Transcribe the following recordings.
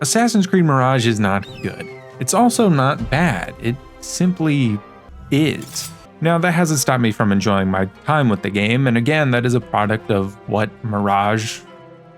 Assassin's Creed Mirage is not good. It's also not bad. It simply is. Now, that hasn't stopped me from enjoying my time with the game, and again, that is a product of what Mirage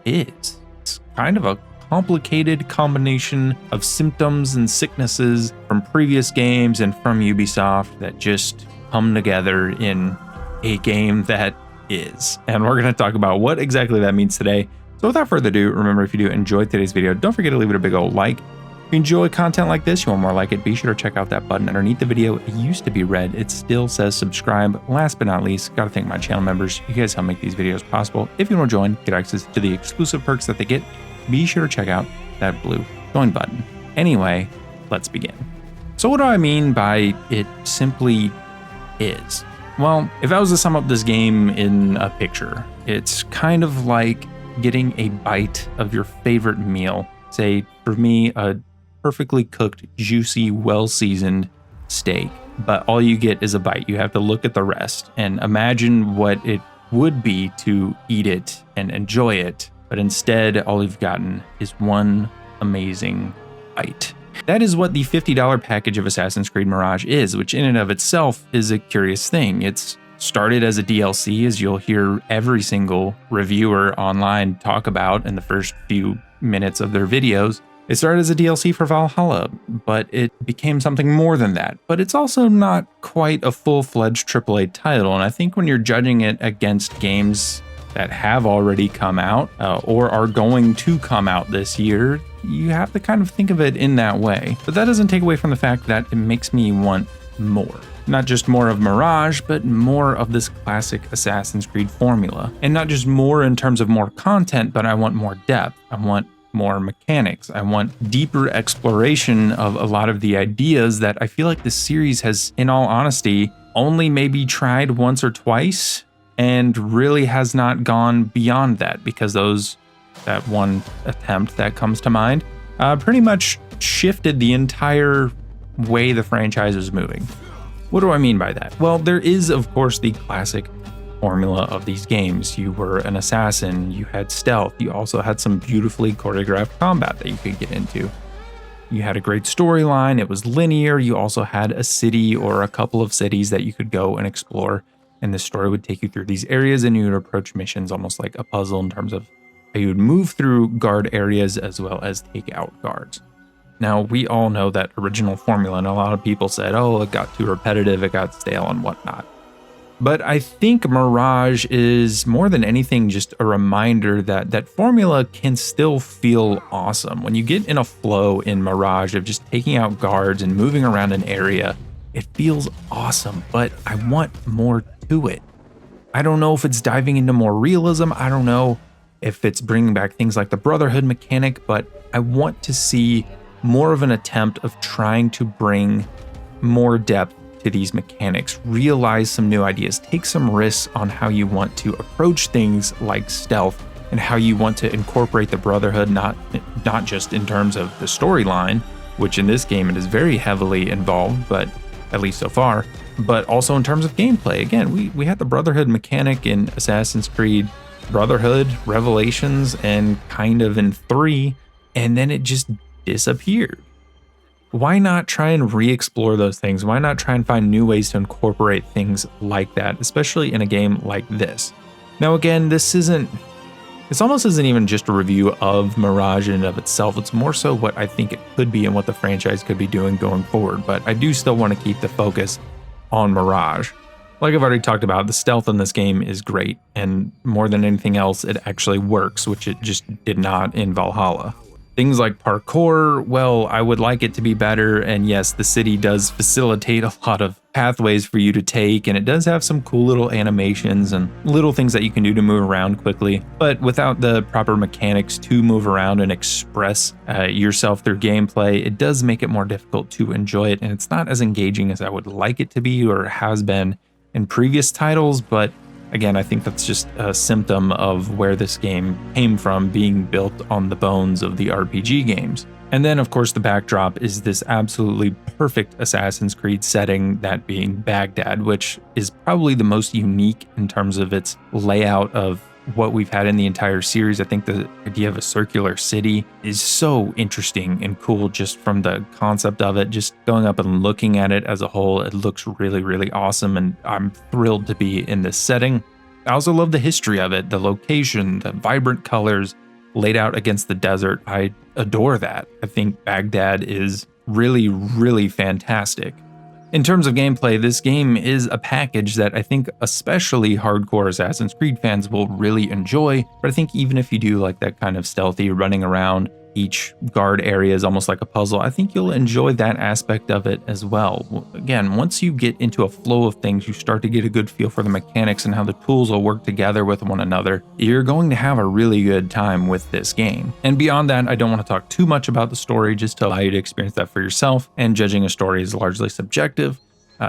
is. It's kind of a complicated combination of symptoms and sicknesses from previous games and from Ubisoft that just come together in a game that is. And we're going to talk about what exactly that means today. So without further ado, remember, if you do enjoy today's video, don't forget to leave it a big old like. If you enjoy content like this, you want more like it, be sure to check out that button underneath the video. It used to be red, it still says subscribe. Last but not least, gotta thank my channel members. You guys help make these videos possible. If you want to join, get access to the exclusive perks that they get, be sure to check out that blue join button. Anyway, let's begin. So what do I mean by it simply is? Well, if I was to sum up this game in a picture, it's kind of like getting a bite of your favorite meal. Say, for me, a perfectly cooked, juicy, well-seasoned steak, but all you get is a bite. You have to look at the rest and imagine what it would be to eat it and enjoy it, but instead all you've gotten is one amazing bite. That is what the $50 package of Assassin's Creed Mirage is, which in and of itself is a curious thing. It's started as a DLC, as you'll hear every single reviewer online talk about in the first few minutes of their videos. It started as a DLC for Valhalla, but it became something more than that. But it's also not quite a full-fledged AAA title, and I think when you're judging it against games that have already come out or are going to come out this year, you have to kind of think of it in that way. But that doesn't take away from the fact that it makes me want more. Not just more of Mirage, but more of this classic Assassin's Creed formula. And not just more in terms of more content, but I want more depth. I want more mechanics. I want deeper exploration of a lot of the ideas that I feel like this series has, in all honesty, only maybe tried once or twice and really has not gone beyond that, because that one attempt that comes to mind pretty much shifted the entire way the franchise is moving. What do I mean by that? Well, there is, of course, the classic formula of these games. You were an assassin, you had stealth, you also had some beautifully choreographed combat that you could get into. You had a great storyline, it was linear, you also had a city or a couple of cities that you could go and explore, and the story would take you through these areas and you would approach missions almost like a puzzle in terms of how you would move through guard areas as well as take out guards. Now, we all know that original formula, and a lot of people said, oh, it got too repetitive, it got stale and whatnot. But I think Mirage is more than anything just a reminder that that formula can still feel awesome. When you get in a flow in Mirage of just taking out guards and moving around an area, it feels awesome, but I want more to it. I don't know if it's diving into more realism, I don't know if it's bringing back things like the Brotherhood mechanic, but I want to see more of an attempt of trying to bring more depth to these mechanics, realize some new ideas, take some risks on how you want to approach things like stealth and how you want to incorporate the Brotherhood, not just in terms of the storyline, which in this game it is very heavily involved, but at least so far, but also in terms of gameplay. Again, we had the Brotherhood mechanic in Assassin's Creed Brotherhood, Revelations, and kind of in 3, and then it just disappeared. Why not try and re-explore those things? Why not try and find new ways to incorporate things like that, especially in a game like this? Now again, this almost isn't even just a review of Mirage in and of itself. It's more so what I think it could be and what the franchise could be doing going forward, but I do still want to keep the focus on Mirage. Like I've already talked about, the stealth in this game is great, and more than anything else, it actually works, which it just did not in Valhalla. Things like parkour, well, I would like it to be better, and yes, the city does facilitate a lot of pathways for you to take, and it does have some cool little animations and little things that you can do to move around quickly, but without the proper mechanics to move around and express yourself through gameplay, it does make it more difficult to enjoy it, and it's not as engaging as I would like it to be or has been in previous titles, but again, I think that's just a symptom of where this game came from, being built on the bones of the RPG games. And then, of course, the backdrop is this absolutely perfect Assassin's Creed setting, that being Baghdad, which is probably the most unique in terms of its layout of what we've had in the entire series. I think the idea of a circular city is so interesting and cool just from the concept of it. Just going up and looking at it as a whole, it looks really, really awesome, and I'm thrilled to be in this setting. I also love the history of it, the location, the vibrant colors laid out against the desert. I adore that. I think Baghdad is really, really fantastic. In terms of gameplay, this game is a package that I think especially hardcore Assassin's Creed fans will really enjoy, but I think even if you do like that kind of stealthy running around, each guard area is almost like a puzzle, I think you'll enjoy that aspect of it as well. Again, once you get into a flow of things, you start to get a good feel for the mechanics and how the tools will work together with one another. You're going to have a really good time with this game. And beyond that, I don't want to talk too much about the story, just to allow you to experience that for yourself, and judging a story is largely subjective.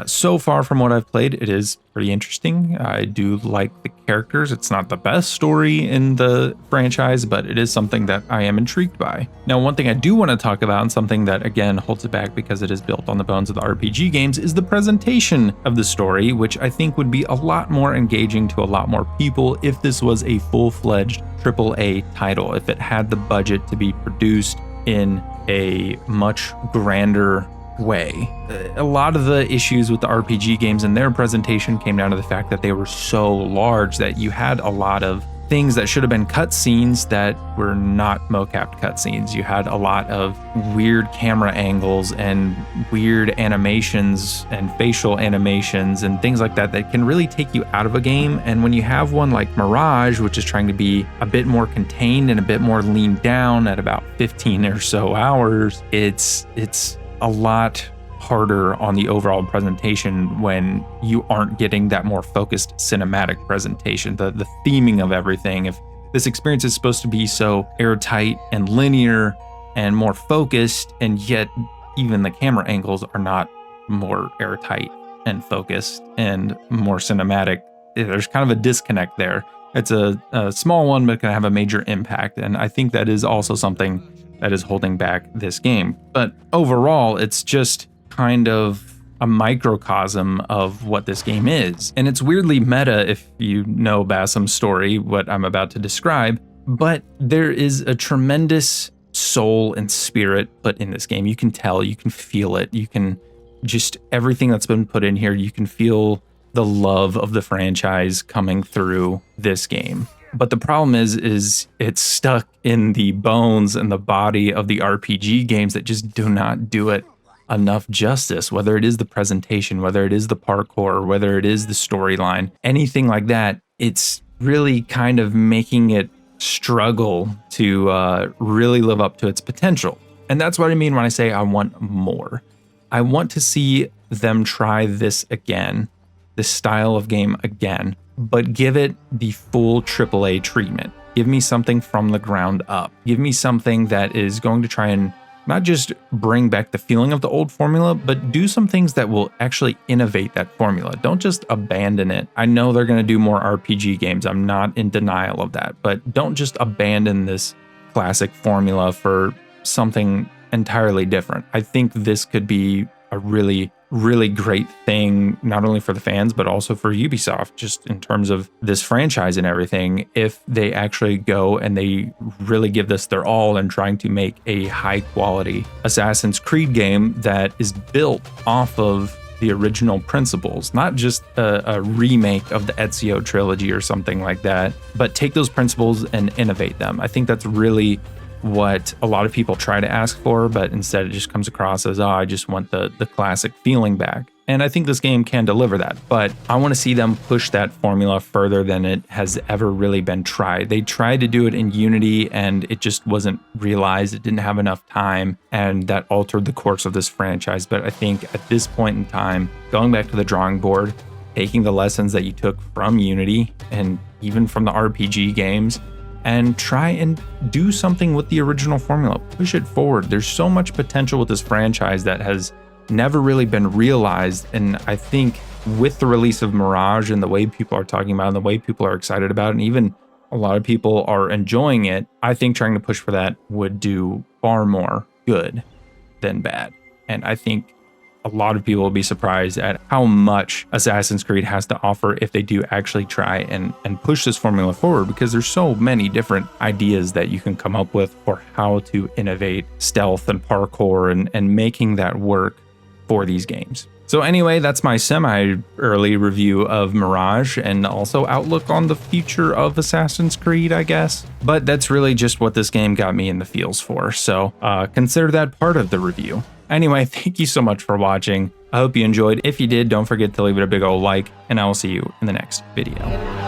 So far from what I've played, it is pretty interesting. I do like the characters. It's not the best story in the franchise, but it is something that I am intrigued by. Now, one thing I do want to talk about, and something that again holds it back because it is built on the bones of the RPG games, is the presentation of the story, which I think would be a lot more engaging to a lot more people if this was a full-fledged AAA title, if it had the budget to be produced in a much grander way. A lot of the issues with the RPG games and their presentation came down to the fact that they were so large that you had a lot of things that should have been cutscenes that were not mocapped cutscenes. You had a lot of weird camera angles and weird animations and facial animations and things like that that can really take you out of a game. And when you have one like Mirage, which is trying to be a bit more contained and a bit more leaned down at about 15 or so hours, it's a lot harder on the overall presentation when you aren't getting that more focused cinematic presentation, the theming of everything. If this experience is supposed to be so airtight and linear and more focused, and yet even the camera angles are not more airtight and focused and more cinematic, there's kind of a disconnect there. It's a small one, but it can have a major impact, and I think that is also something that is holding back this game. But overall, it's just kind of a microcosm of what this game is. And it's weirdly meta if you know Basim's story, what I'm about to describe, but there is a tremendous soul and spirit put in this game. You can tell, you can feel it, you can just everything that's been put in here, you can feel the love of the franchise coming through this game. But the problem is it's stuck in the bones and the body of the RPG games that just do not do it enough justice, whether it is the presentation, whether it is the parkour, whether it is the storyline, anything like that. It's really kind of making it struggle to really live up to its potential. And that's what I mean when I say I want more. I want to see them try this again, this style of game again, but give it the full AAA treatment. Give me something from the ground up. Give me something that is going to try and not just bring back the feeling of the old formula, but do some things that will actually innovate that formula. Don't just abandon it. I know they're going to do more RPG games. I'm not in denial of that, but don't just abandon this classic formula for something entirely different. I think this could be a really, really great thing, not only for the fans, but also for Ubisoft, just in terms of this franchise and everything, if they actually go and they really give this their all in trying to make a high quality Assassin's Creed game that is built off of the original principles, not just a remake of the Ezio trilogy or something like that, but take those principles and innovate them. I think that's really what a lot of people try to ask for, but instead it just comes across as, oh, I just want the classic feeling back. And I think this game can deliver that, but I want to see them push that formula further than it has ever really been tried. They tried to do it in Unity and it just wasn't realized. It didn't have enough time, and that altered the course of this franchise. But I think at this point in time, going back to the drawing board, taking the lessons that you took from Unity and even from the RPG games, and try and do something with the original formula. Push it forward. There's so much potential with this franchise that has never really been realized. And I think with the release of Mirage and the way people are talking about it and the way people are excited about it, and even a lot of people are enjoying it, I think trying to push for that would do far more good than bad. And I think a lot of people will be surprised at how much Assassin's Creed has to offer if they do actually try and push this formula forward, because there's so many different ideas that you can come up with for how to innovate stealth and parkour and making that work for these games. So anyway, that's my semi-early review of Mirage and also outlook on the future of Assassin's Creed, I guess. But that's really just what this game got me in the feels for, so consider that part of the review. Anyway, thank you so much for watching. I hope you enjoyed. If you did, don't forget to leave it a big old like, and I will see you in the next video.